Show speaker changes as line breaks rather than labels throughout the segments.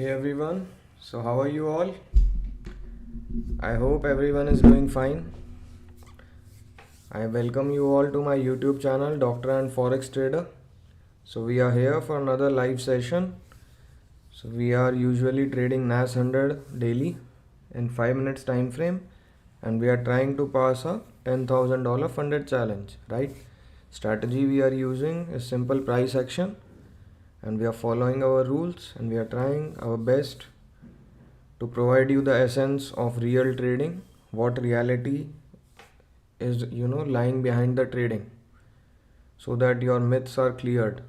Hey everyone, so how are you all? I hope everyone is doing fine. I welcome you all to my YouTube channel, Doctor and Forex Trader. So we are here for another live session. So we are usually trading NAS 100 daily in 5 minutes time frame, and we are trying to pass a $10,000 funded challenge, right? Strategy we are using is simple price action, and we are following our rules, and we are trying our best to provide you the essence of real trading, what reality is lying behind the trading, so that your myths are cleared.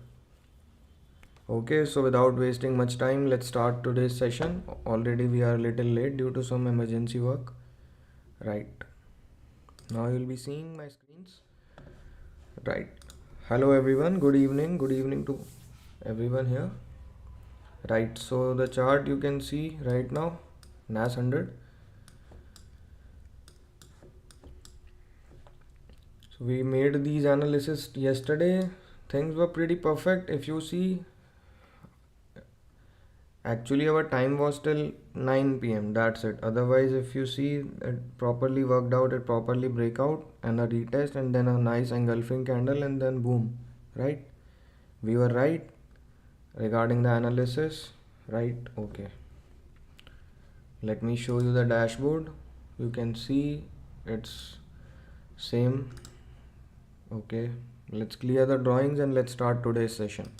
Okay, so without wasting much time, let's start today's session. Already we are a little late due to some emergency work. Right, now you'll be seeing my screens. Right, hello everyone, good evening to everyone here. Right, so the chart you can see right now, NAS 100. So we made these analysis yesterday. Things were pretty perfect. If you see, actually our time was till 9 p.m. That's it. Otherwise, if you see, it properly worked out, it properly break out and a retest and then a nice engulfing candle and then boom, right? We were right regarding the analysis, right? Okay. Let me show you the dashboard. You can see it's same. Okay. Let's clear the drawings and let's start today's session.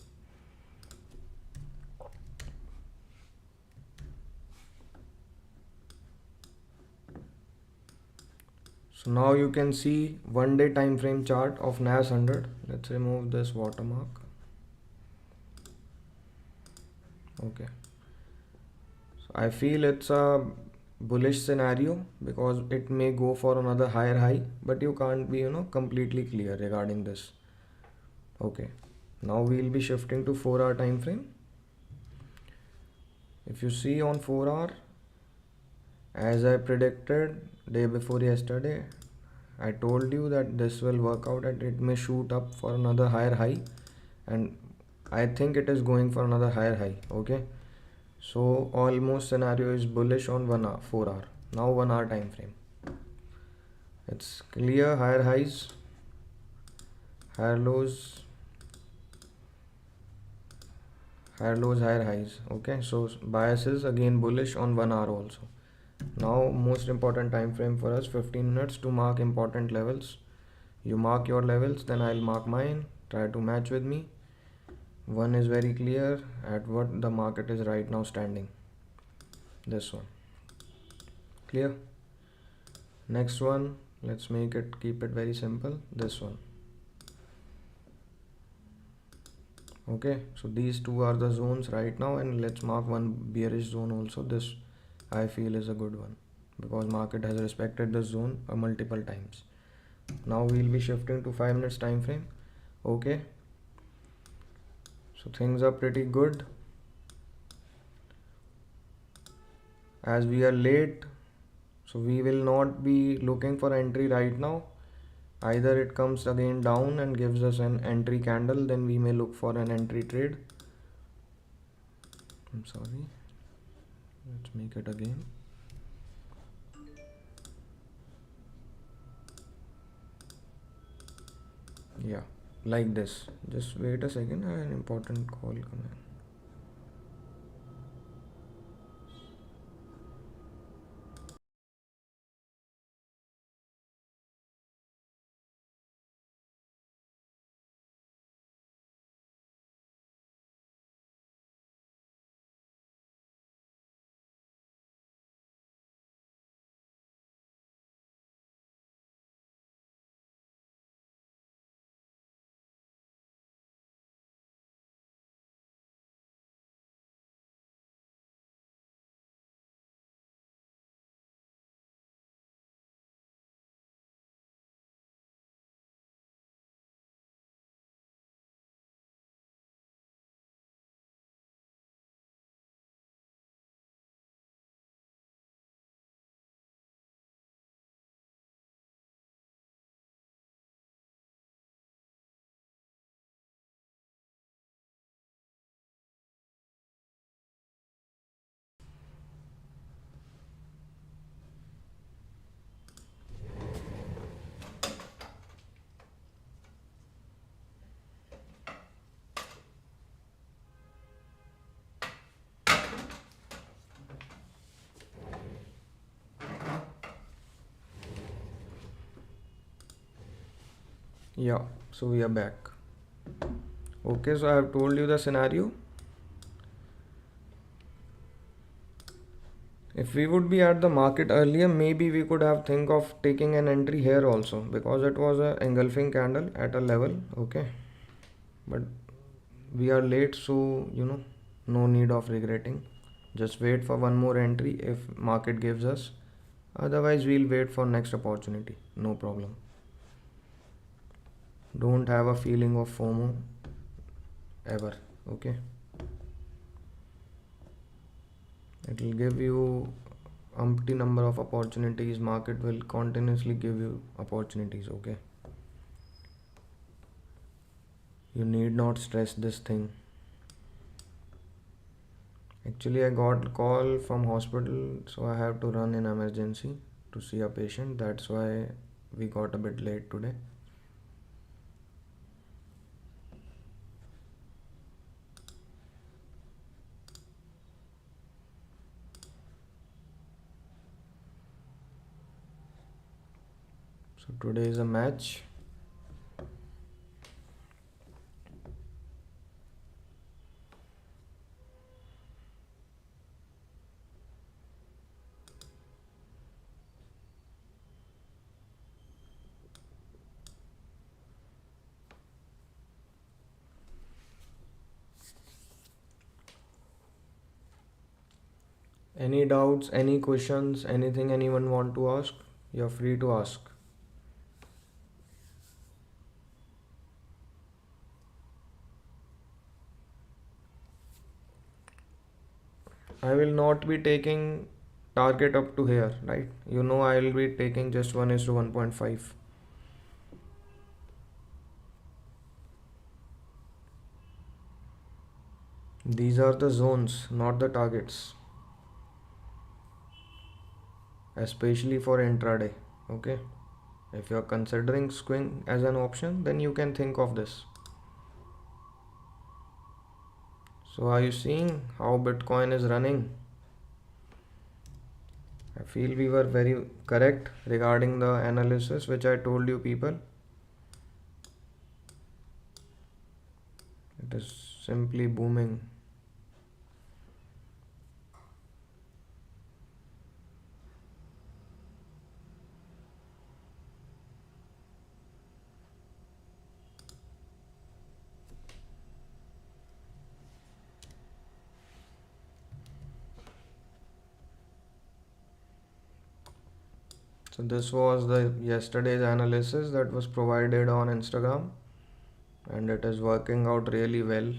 So now you can see 1 day time frame chart of NAS 100. Let's remove this watermark. Okay. So I feel it's a bullish scenario because it may go for another higher high, but you can't be, completely clear regarding this. Okay. Now we'll be shifting to 4 hour time frame. If you see on 4 hour, as I predicted day before yesterday, I told you that this will work out and it may shoot up for another higher high, and I think it is going for another higher high. Okay, so almost scenario is bullish on 1 hour, 4 hour. Now 1 hour time frame. It's clear higher highs, higher lows, higher lows, higher highs. Okay, so bias is again bullish on 1 hour also. Now most important time frame for us, 15 minutes to mark important levels. You mark your levels, then I'll mark mine. Try to match with me. One is very clear at what the market is right now standing. This one. Clear? Next one, let's keep it very simple. This one. Okay, so these two are the zones right now, and let's mark one bearish zone also. This I feel is a good one because market has respected the zone multiple times. Now we'll be shifting to 5 minutes time frame. Okay, so things are pretty good. As we are late, so we will not be looking for entry right now. Either it comes again down and gives us an entry candle, then we may look for an entry trade. I'm sorry, let's make it again. Yeah, like this. Just wait a second, I have an important call coming. Yeah, so we are back. Okay, so I have told you the scenario. If we would be at the market earlier, maybe we could have think of taking an entry here also, because it was a engulfing candle at a level. Okay, but we are late, so no need of regretting. Just wait for one more entry if market gives us. Otherwise, we'll wait for next opportunity. No problem. Don't have a feeling of FOMO ever. Okay, it will give you umpty number of opportunities. Market will continuously give you opportunities. Okay, you need not stress this thing. Actually, I got a call from hospital, so I have to run in emergency to see a patient. That's why we got a bit late today. So today is a match. Any doubts, any questions, anything anyone want to ask, you're free to ask. I will not be taking target up to here, right? I will be taking just 1 is to 1.5. These are the zones, not the targets, especially for intraday. Okay, if you are considering swing as an option, then you can think of this. So are you seeing how Bitcoin is running? I feel we were very correct regarding the analysis which I told you people. It is simply booming. So this was the yesterday's analysis that was provided on Instagram, and it is working out really well.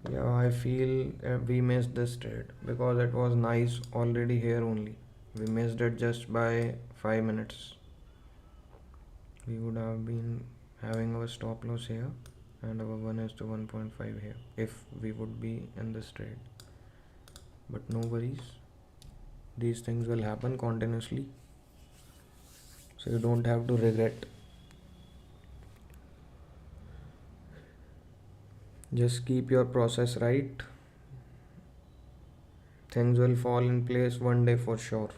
Yeah, I feel we missed this trade because it was nice already here only. We missed it just by 5 minutes. We would have been having our stop loss here and our 1 is to 1.5 here if we would be in this trade. But no worries, these things will happen continuously, so you don't have to regret. Just keep your process right. Things will fall in place one day for sure.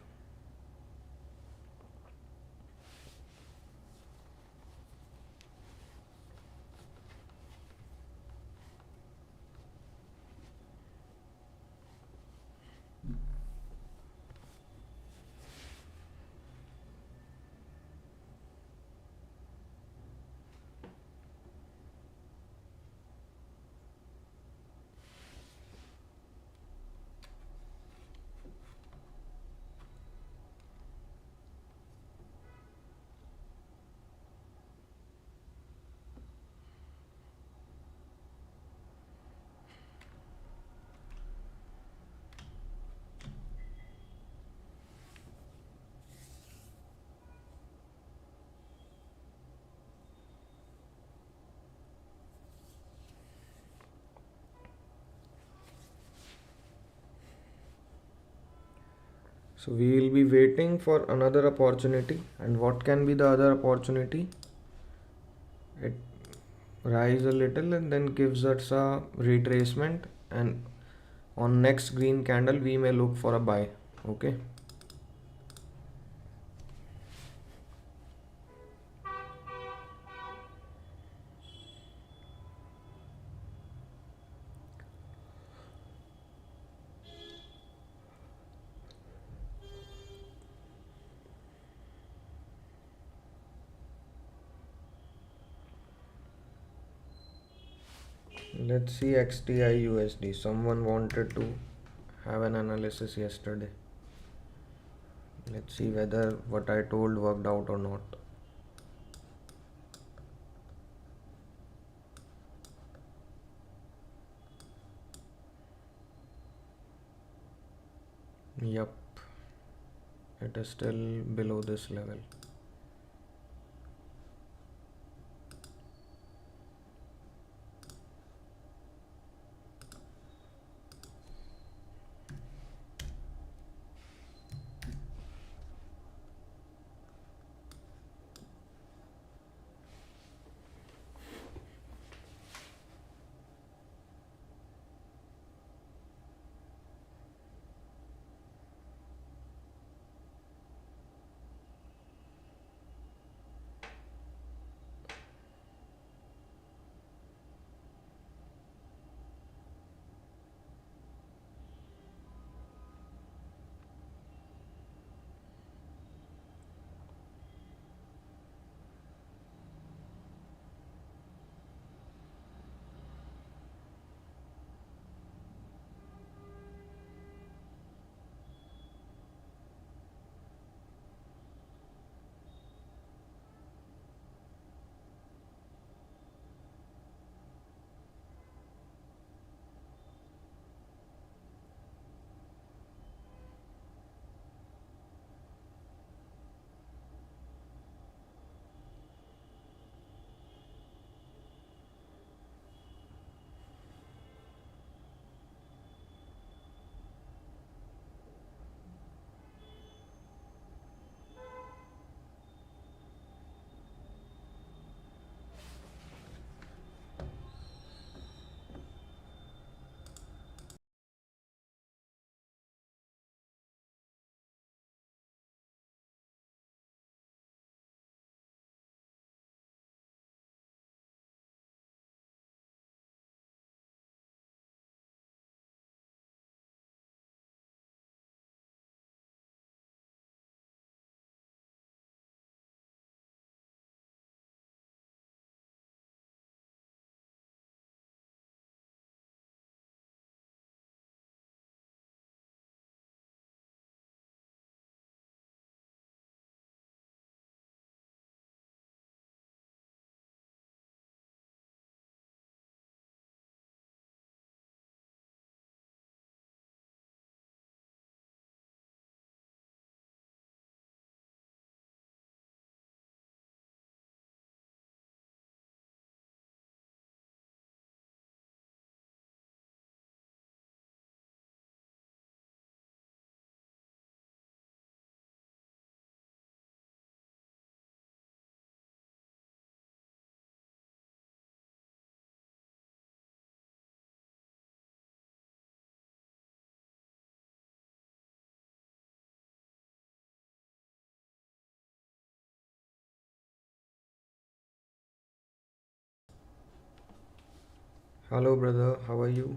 So we will be waiting for another opportunity. And what can be the other opportunity? It rise a little and then gives us a retracement, and on next green candle we may look for a buy. Okay. Let's see XTI USD. Someone wanted to have an analysis yesterday. Let's see whether what I told worked out or not. Yup, it is still below this level. Hello, brother. How are you?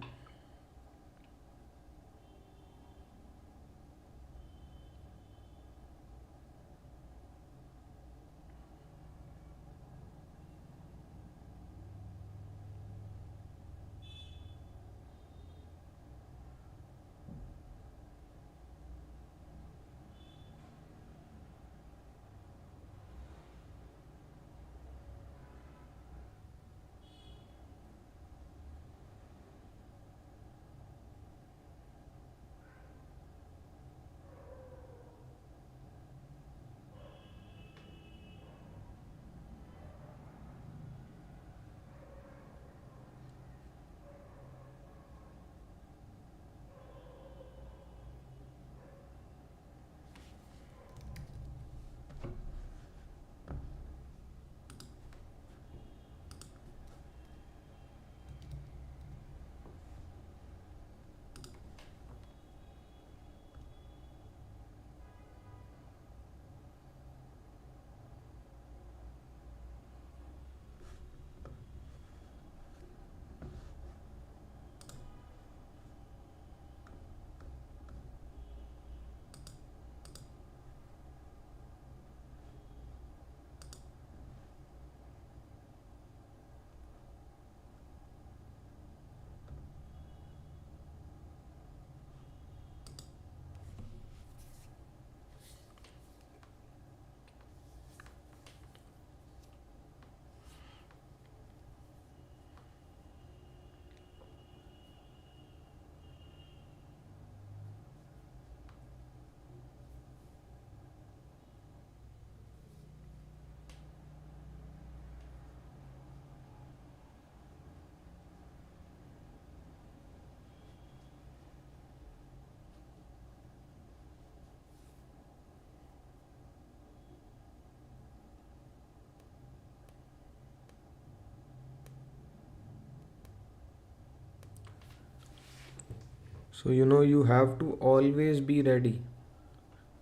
So you have to always be ready.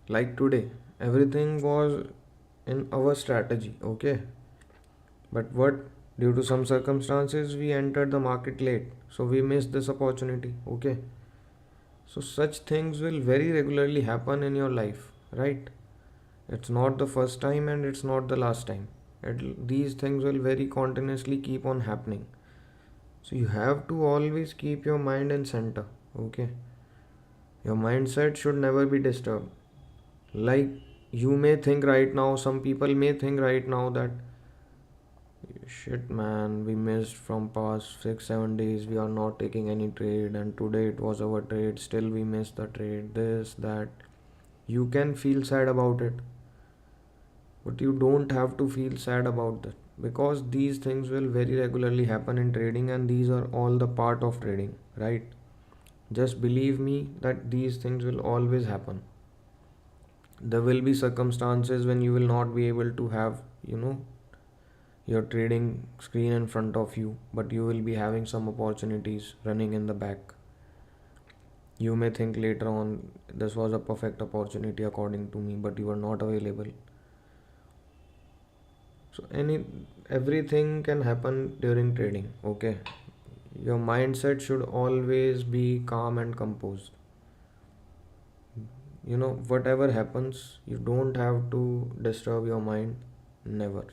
Like today, everything was in our strategy, okay? But what? Due to some circumstances, we entered the market late, so we missed this opportunity, okay? So such things will very regularly happen in your life, right? It's not the first time and it's not the last time. These things will very continuously keep on happening. So you have to always keep your mind in center, okay? Your mindset should never be disturbed. Like you may think right now, some people may think right now that shit man, we missed from past 6 7 days, we are not taking any trade, and today it was our trade, still we missed the trade, this, that. You can feel sad about it, but you don't have to feel sad about that because these things will very regularly happen in trading and these are all the part of trading, right? Just believe me that these things will always happen. There will be circumstances when you will not be able to have, your trading screen in front of you, but you will be having some opportunities running in the back. You may think later on this was a perfect opportunity according to me, but you are not available. So everything can happen during trading, okay? Your mindset should always be calm and composed. Whatever happens, you don't have to disturb your mind, never.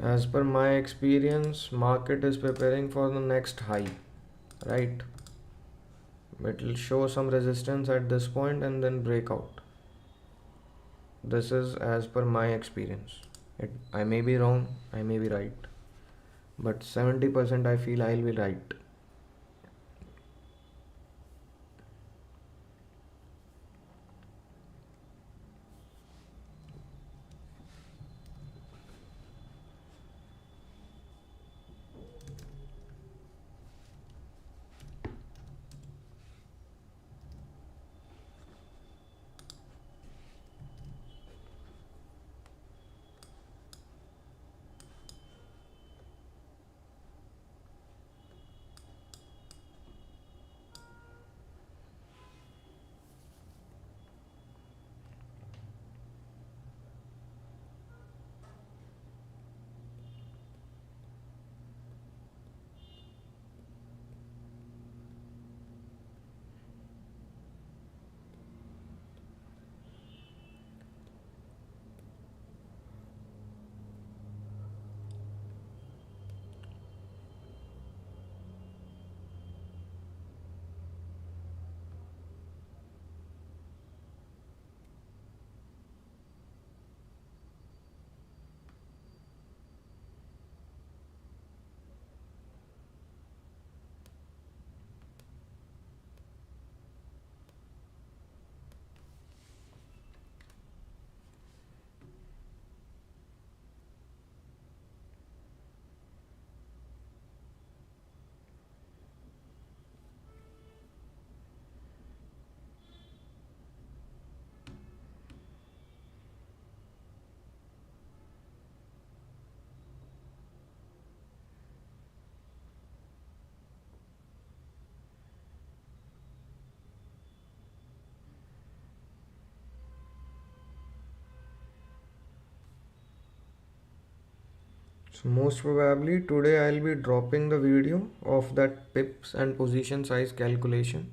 As per my experience, market is preparing for the next high, right? It will show some resistance at this point and then break out. This is as per my experience. I may be wrong, I may be right, but 70% I feel I'll be right. So most probably today I'll be dropping the video of that pips and position size calculation.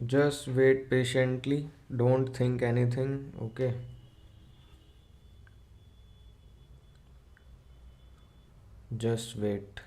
Just wait patiently. Don't think anything. Okay. Just wait.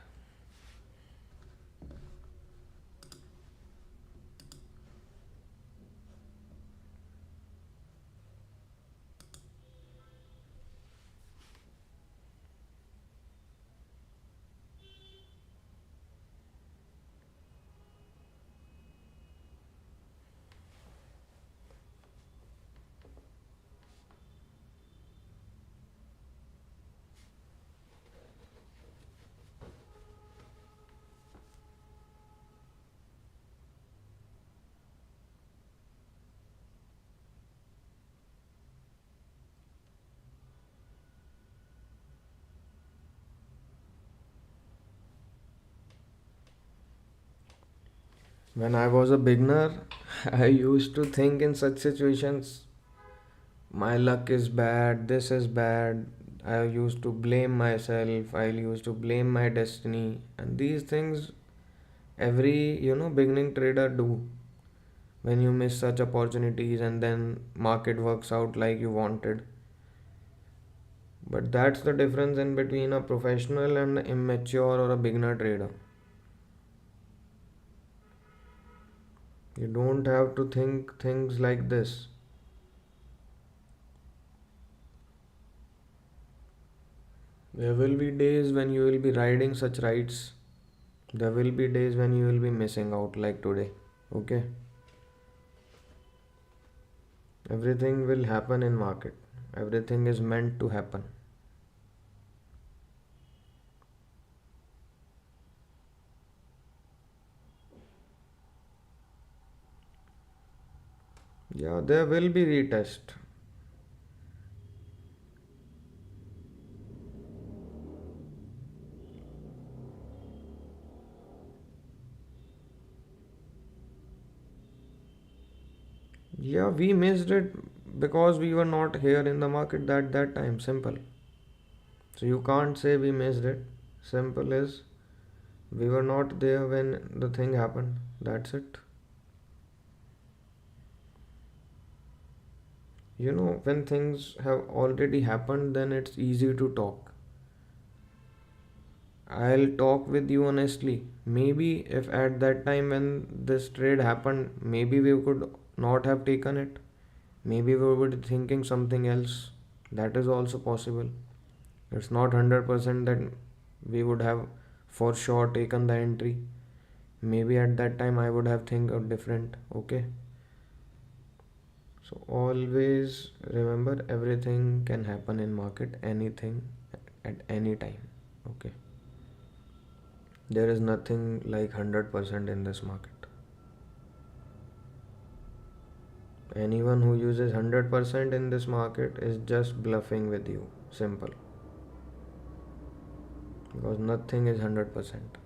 When I was a beginner, I used to think in such situations, my luck is bad, this is bad. I used to blame myself, I used to blame my destiny, and these things every beginning trader do when you miss such opportunities and then market works out like you wanted. But that's the difference in between a professional and an immature or a beginner trader. You don't have to think things like this. There will be days when you will be riding such rides. There will be days when you will be missing out like today. Okay? Everything will happen in market. Everything is meant to happen. Yeah, there will be retest. Yeah, we missed it because we were not here in the market at that time. Simple. So you can't say we missed it. Simple is we were not there when the thing happened. That's it. When things have already happened, then it's easy to talk. I'll talk with you honestly. Maybe if at that time when this trade happened, maybe we could not have taken it. Maybe we were thinking something else. That is also possible. It's not 100% that we would have for sure taken the entry. Maybe at that time I would have think of different. Okay. So always remember everything can happen in market, anything at any time. Okay. There is nothing like 100% in this market. Anyone who uses 100% in this market is just bluffing with you. Simple. Because nothing is 100%.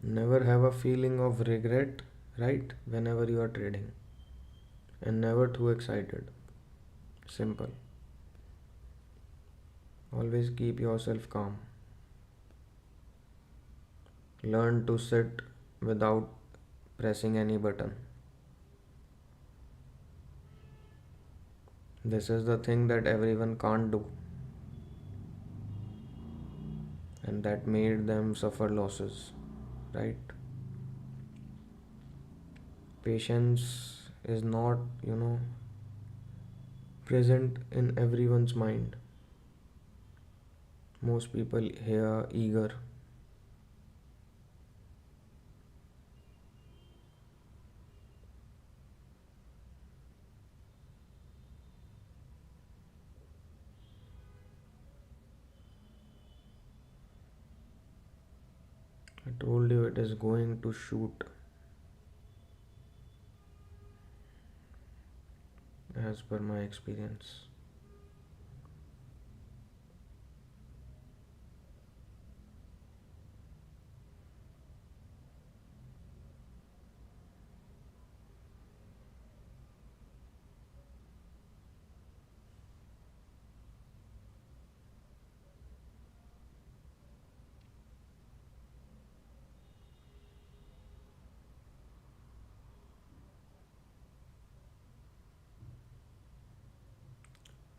Never have a feeling of regret, right? Whenever you are trading. And never too excited. Simple. Always keep yourself calm. Learn to sit without pressing any button. This is the thing that everyone can't do. and that made them suffer losses, right? Patience is not, present in everyone's mind. Most people here eager. I told you it is going to shoot as per my experience.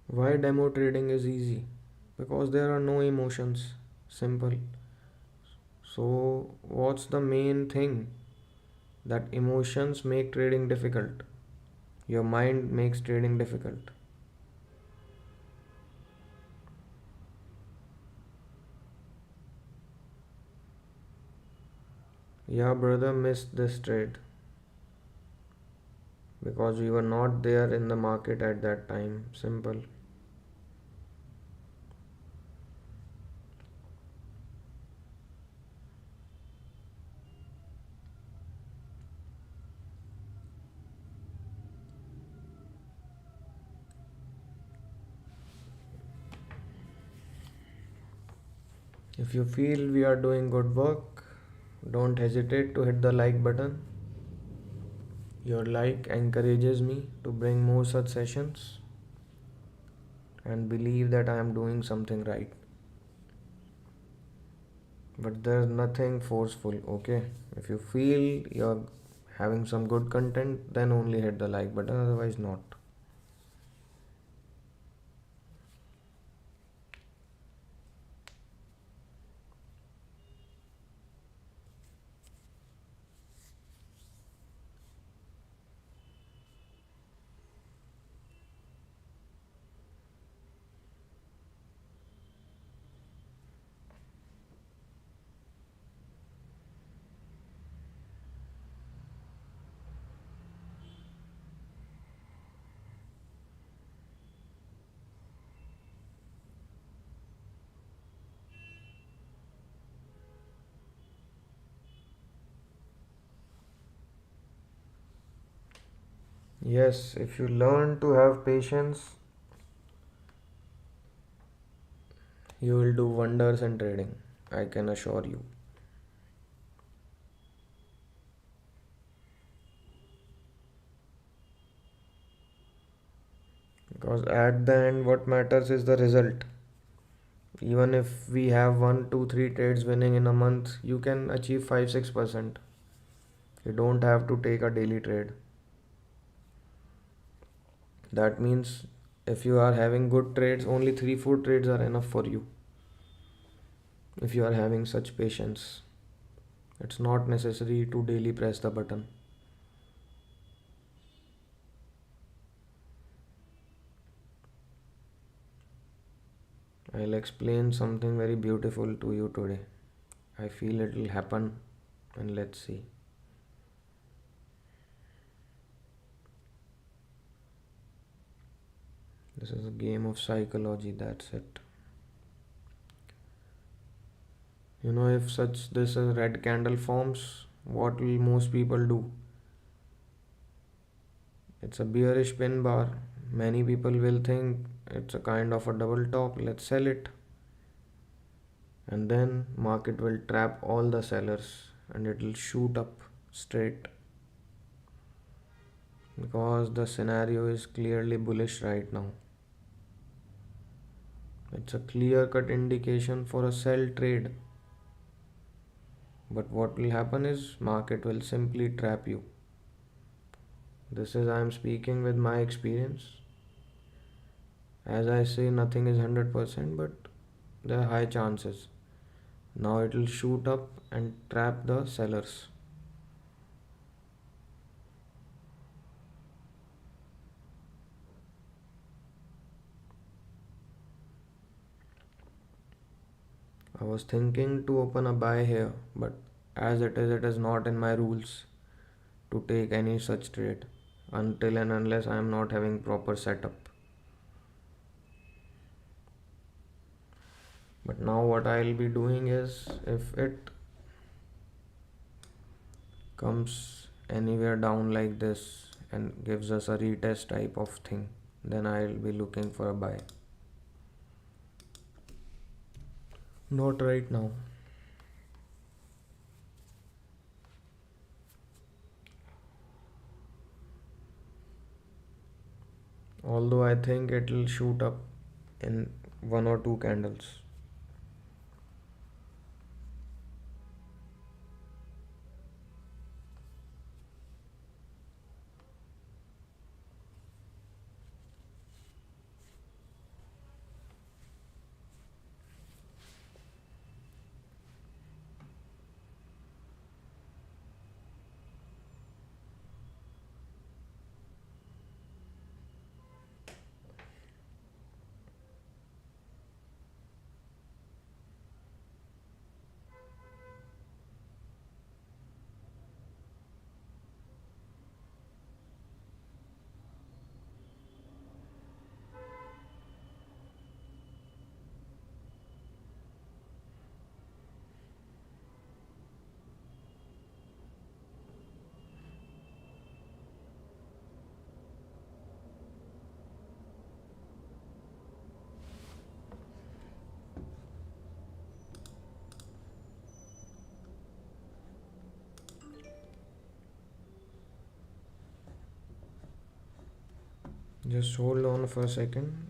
Why demo trading is easy? Because there are no emotions. Simple. So, what's the main thing? That emotions make trading difficult. Your mind makes trading difficult. Yeah, brother, missed this trade because we were not there in the market at that time. Simple. If you feel we are doing good work, don't hesitate to hit the like button. Your like encourages me to bring more such sessions and believe that I am doing something right. But there's nothing forceful, okay? If you feel you're having some good content, then only hit the like button, otherwise, not. Yes, if you learn to have patience, you will do wonders in trading. I can assure you. Because at the end, what matters is the result. Even if we have one, two, three trades winning in a month, you can achieve 5 6%. You don't have to take a daily trade. That means if you are having good trades, only 3 4 trades are enough for you. If you are having such patience, it's not necessary to daily press the button. I'll explain something very beautiful to you today. I feel it will happen, and let's see. This is a game of psychology, that's it. If such this a red candle forms, what will most people do? It's a bearish pin bar. Many people will think it's a kind of a double top, let's sell it. And then market will trap all the sellers and it will shoot up straight because the scenario is clearly bullish right now. It's a clear cut indication for a sell trade. But what will happen is market will simply trap you. This is I am speaking with my experience. As I say, nothing is 100%, but there are high chances. Now it will shoot up and trap the sellers. I was thinking to open a buy here, but as it is not in my rules to take any such trade until and unless I am not having proper setup. But now what I'll be doing is, if it comes anywhere down like this and gives us a retest type of thing, then I'll be looking for a buy. Not right now. Although I think it'll shoot up in one or two candles. Just hold on for a second.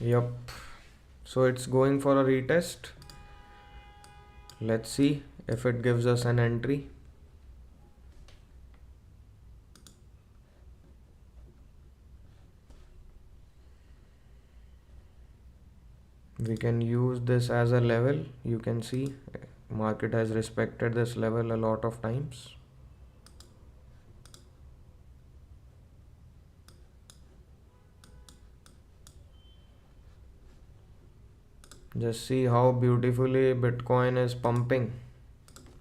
Yup. So it's going for a retest. Let's see if it gives us an entry. We can use this as a level. You can see market has respected this level a lot of times. Just see how beautifully Bitcoin is pumping.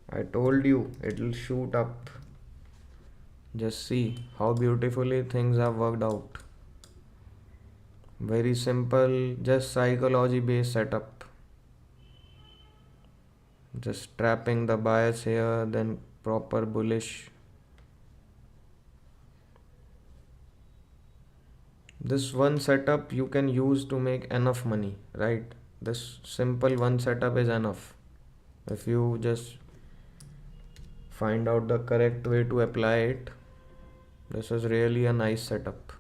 I told you it'll shoot up. Just see how beautifully things have worked out. Very simple, just psychology based setup. Just trapping the bias here, then proper bullish. This one setup you can use to make enough money, right? This simple one setup is enough. If you just find out the correct way to apply it, this is really a nice setup.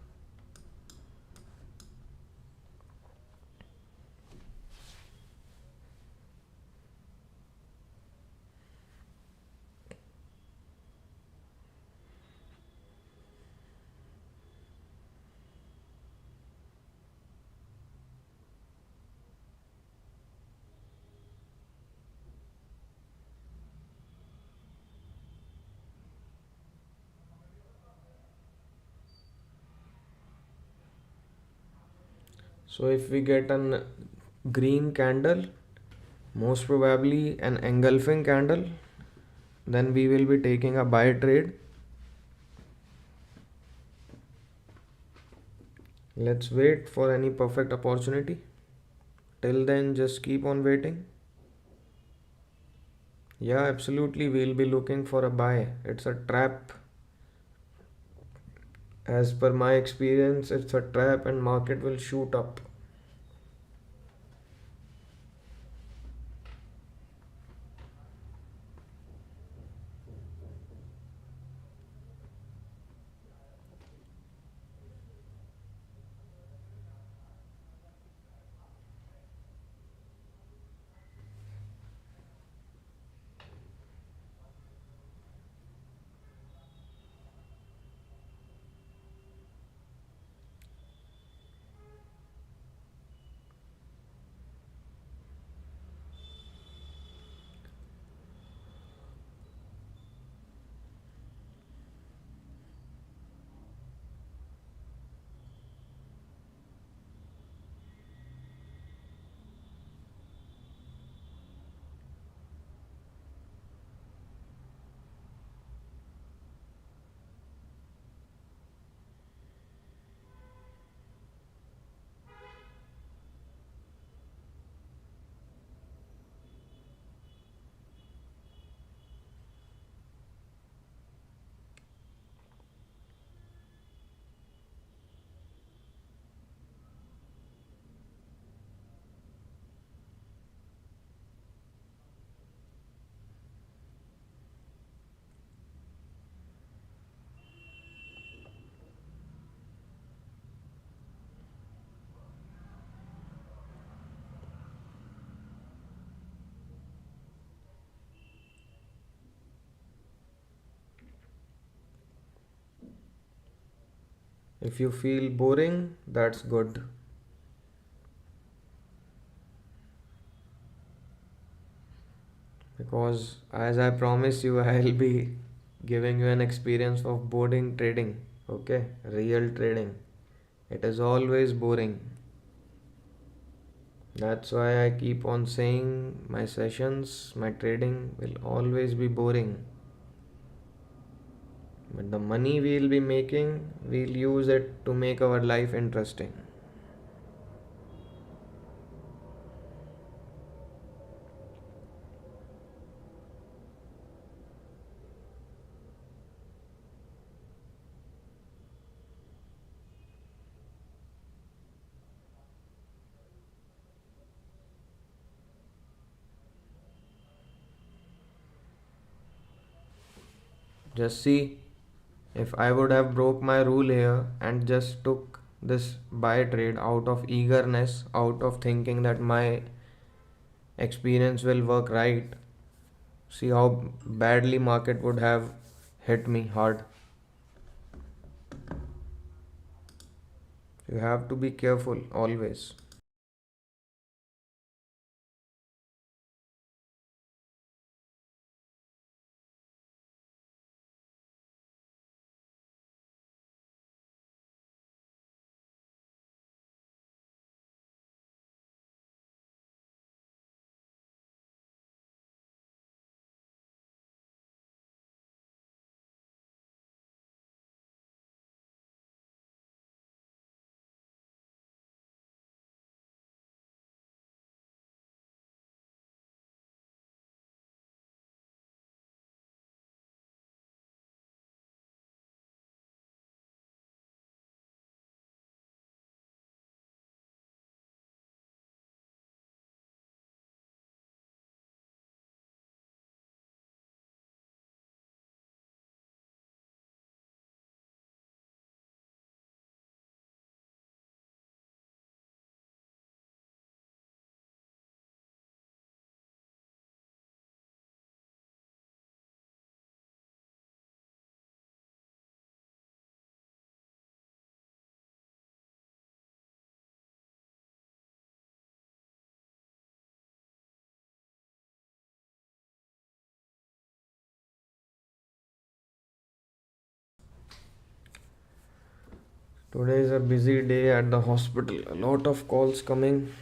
So if we get an green candle, most probably an engulfing candle, then we will be taking a buy trade. Let's wait for any perfect opportunity. Till then, just keep on waiting. Yeah, absolutely, we'll be looking for a buy. It's a trap. As per my experience, it's a trap and market will shoot up. If you feel boring, that's good. Because as I promise you, I'll be giving you an experience of boarding trading. Okay, real trading. It is always boring. That's why I keep on saying my sessions, my trading will always be boring. But the money we'll be making, we'll use it to make our life interesting. Just see, if I would have broke my rule here and just took this buy trade out of eagerness, out of thinking that my experience will work right. See how badly market would have hit me hard. You have to be careful always. Today is a busy day at the hospital. A lot of calls coming.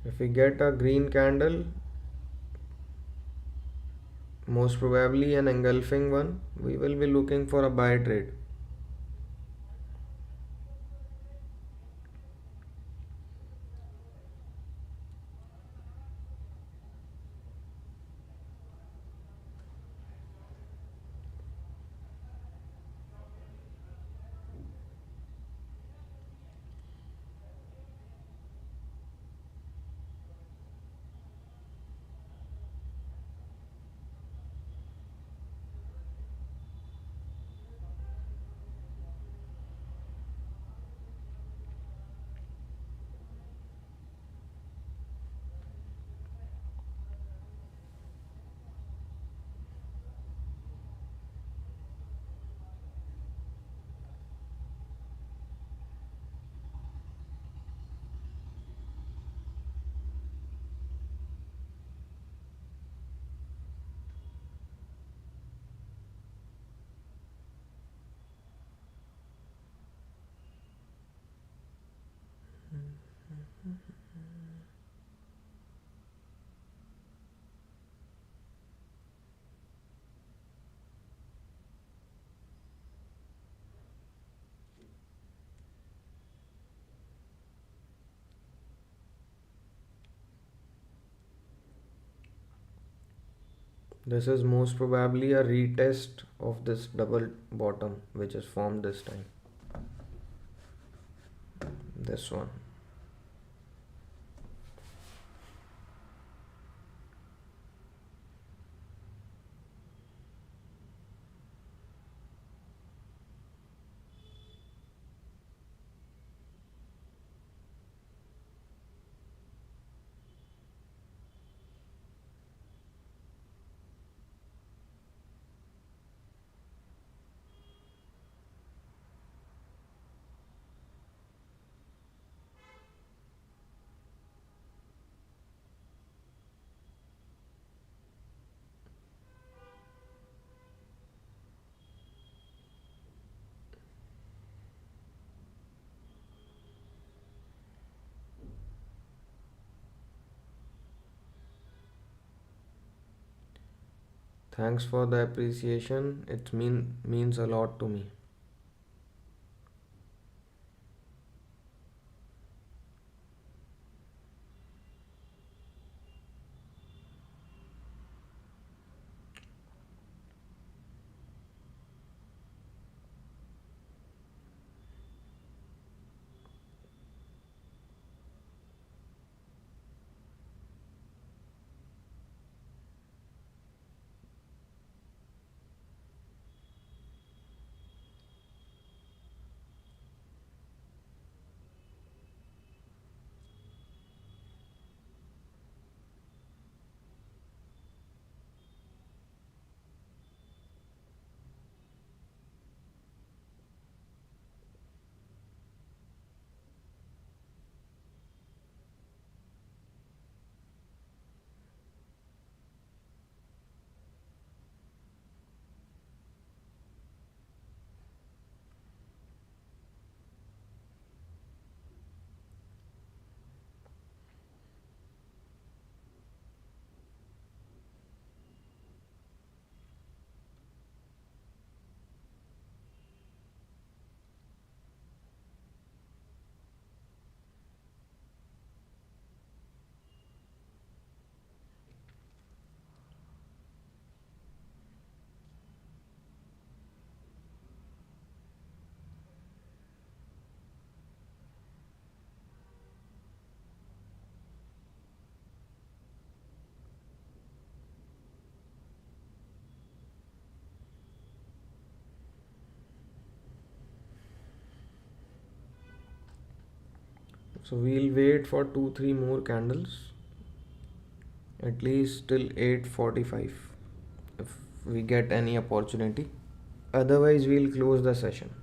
If we get a green candle, most probably an engulfing one, we will be looking for a buy trade. This is most probably a retest of this double bottom which is formed this time. This one. Thanks for the appreciation. It means a lot to me. So we'll wait for 2 3 more candles, at least till 8:45 if we get any opportunity. Otherwise, we'll close the session.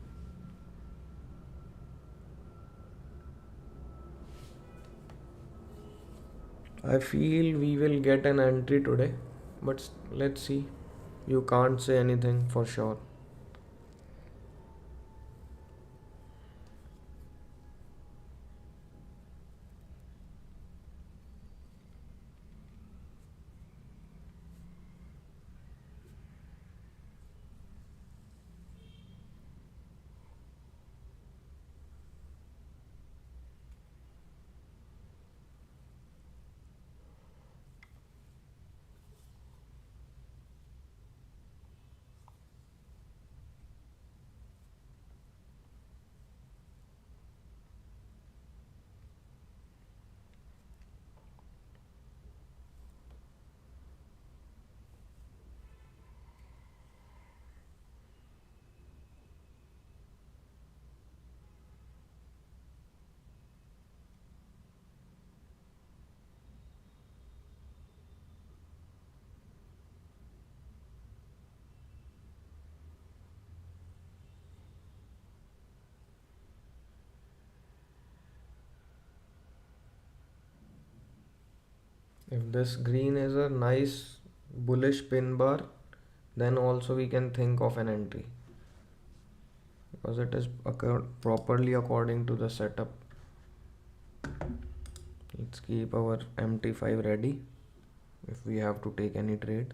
I feel we will get an entry today, but let's see. You can't say anything for sure. If this green is a nice bullish pin bar, then also we can think of an entry because it is properly according to the setup. Let's keep our MT5 ready if we have to take any trade.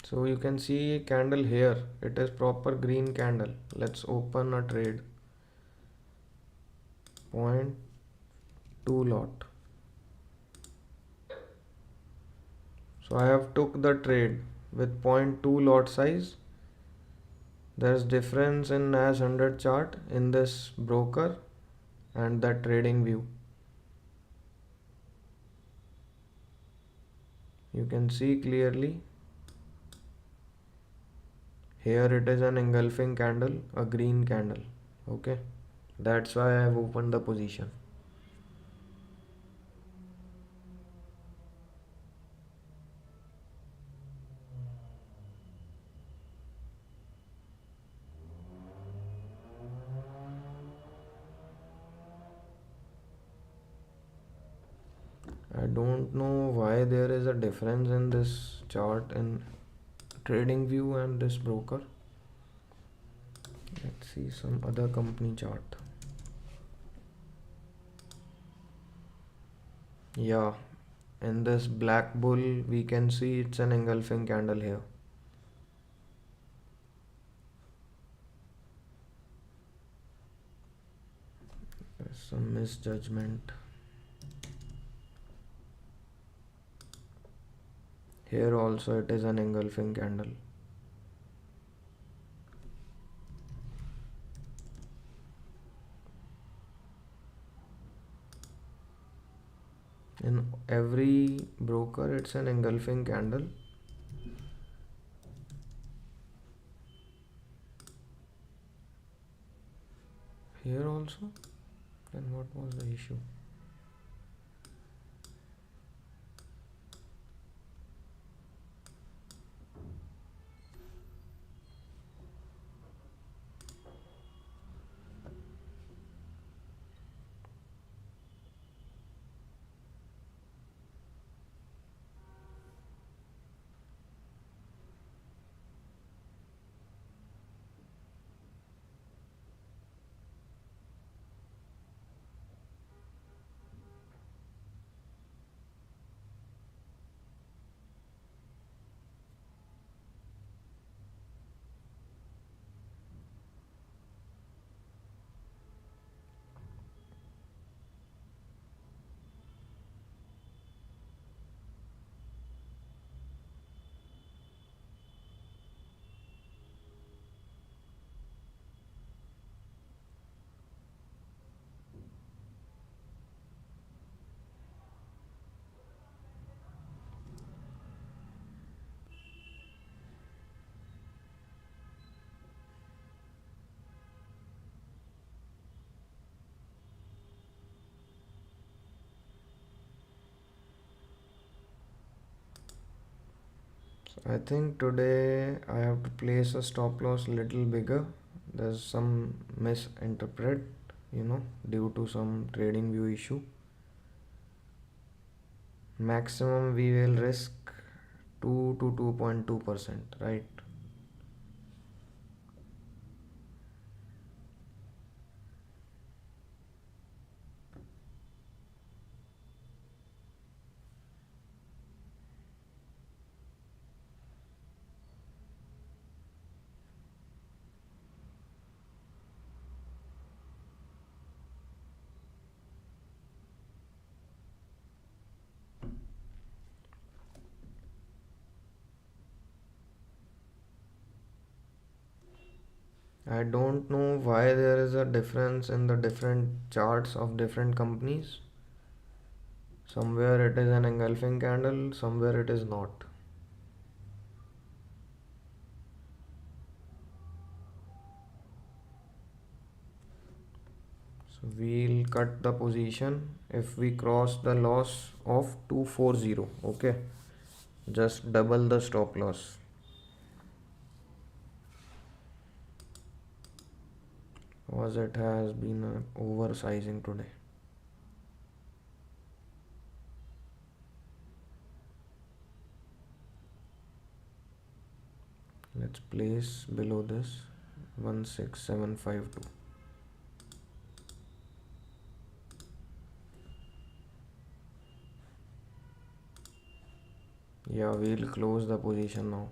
So you can see candle here, it is proper green candle. Let's open a trade. Point 2 lot. So I have took the trade with point 2 lot size. There's difference in as 100 chart in this broker and the trading view. You can see clearly. Here it is an engulfing candle, a green candle. Okay, that's why I have opened the position. I don't know why there is a difference in this chart in TradingView and this broker. Let's see some other company chart. Yeah, in this black bull we can see it's an engulfing candle here. There's some misjudgment. Here also it is an engulfing candle. In every broker it's an engulfing candle. Here also? Then what was the issue? I think today I have to place a stop loss little bigger. There's some misinterpret, due to some trading view issue. Maximum we will risk 2 to 2.2%, right? I don't know why there is a difference in the different charts of different companies. Somewhere it is an engulfing candle, somewhere it is not. So we'll cut the position if we cross the loss of 240. Okay, just double the stop loss. Because it has been oversizing today. Let's place below this 16752. Yeah, we'll close the position now.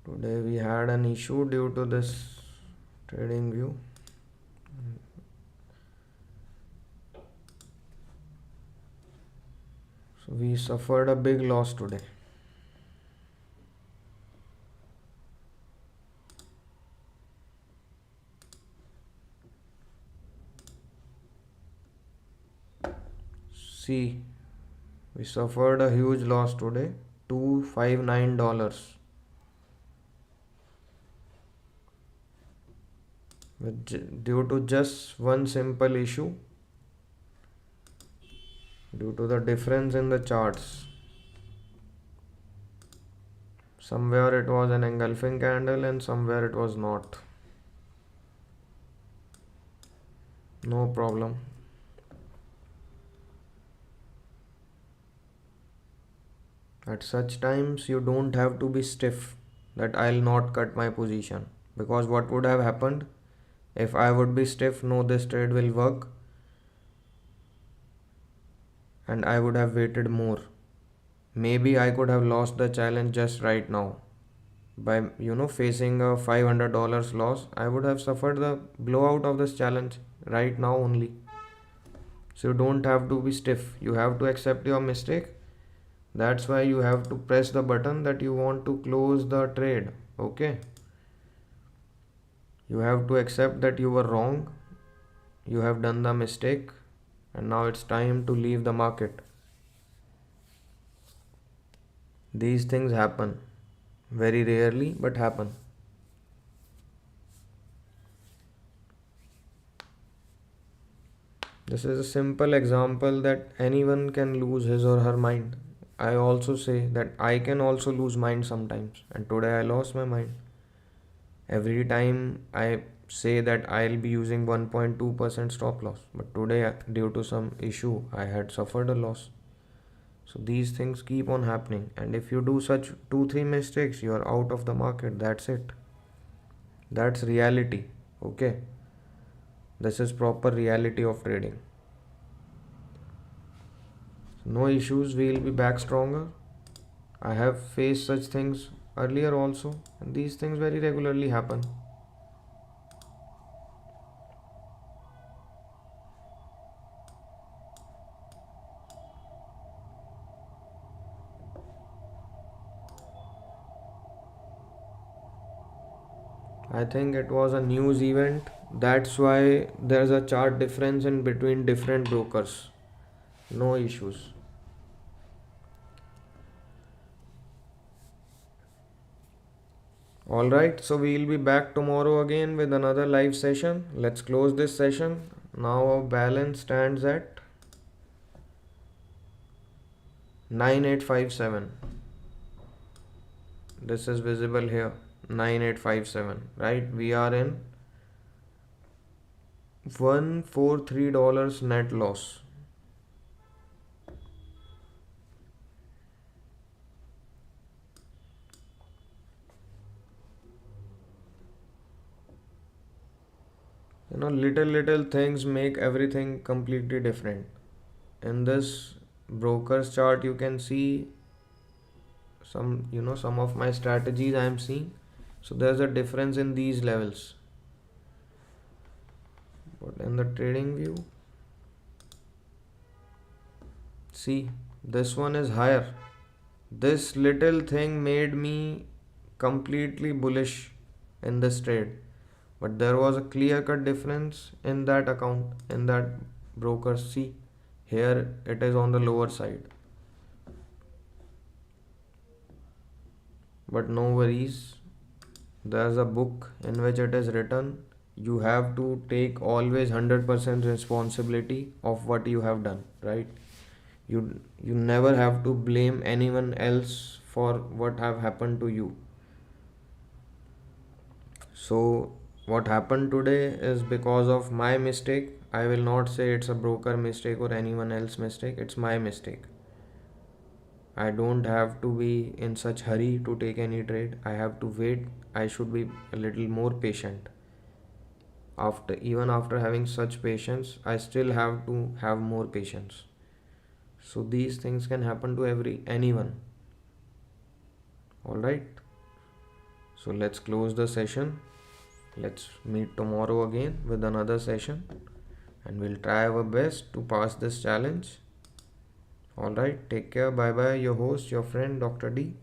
Today we had an issue due to this trading view. So we suffered a big loss today. See, we suffered a huge loss today, $259, due to just one simple issue, due to the difference in the charts. Somewhere it was an engulfing candle and somewhere it was not. No problem. At such times, you don't have to be stiff that I'll not cut my position. Because what would have happened if I would be stiff, no, this trade will work, and I would have waited more. Maybe I could have lost the challenge just right now. By facing a $500 loss, I would have suffered the blowout of this challenge right now only. So you don't have to be stiff. You have to accept your mistake. That's why you have to press the button that you want to close the trade. Okay. You have to accept that you were wrong. You have done the mistake, and now it's time to leave the market. These things happen. Very rarely, but happen. This is a simple example that anyone can lose his or her mind. I also say that I can also lose mind sometimes, and today I lost my mind. Every time I say that I'll be using 1.2% stop loss, but today, due to some issue, I had suffered a loss. So these things keep on happening, and if you do such 2-3 mistakes, you are out of the market. That's it. That's reality. Okay. This is proper reality of trading. No issues, we'll be back stronger. I have faced such things earlier also, and these things very regularly happen. I think it was a news event. That's why there's a chart difference in between different brokers. No issues. Alright, so we'll be back tomorrow again with another live session. Let's close this session. Now our balance stands at 9857. This is visible here. 9857, right? We are in $143 net loss. Little things make everything completely different. In this broker's chart, you can see some of my strategies I am seeing. So there's a difference in these levels. But in the trading view, see, this one is higher. This little thing made me completely bullish in this trade. But there was a clear cut difference in that account, in that broker. See, here it is on the lower side. But no worries, there's a book in which it is written you have to take always 100% responsibility of what you have done, right? You never have to blame anyone else for what have happened to you. So what happened today is because of my mistake. I will not say it's a broker mistake or anyone else's mistake. It's my mistake. I don't have to be in such hurry to take any trade. I have to wait. I should be a little more patient. Even after having such patience, I still have to have more patience. So these things can happen to anyone. All right. So let's close the session. Let's meet tomorrow again with another session, and we'll try our best to pass this challenge. All right. Take care. Bye bye. Your host, your friend, Dr. D.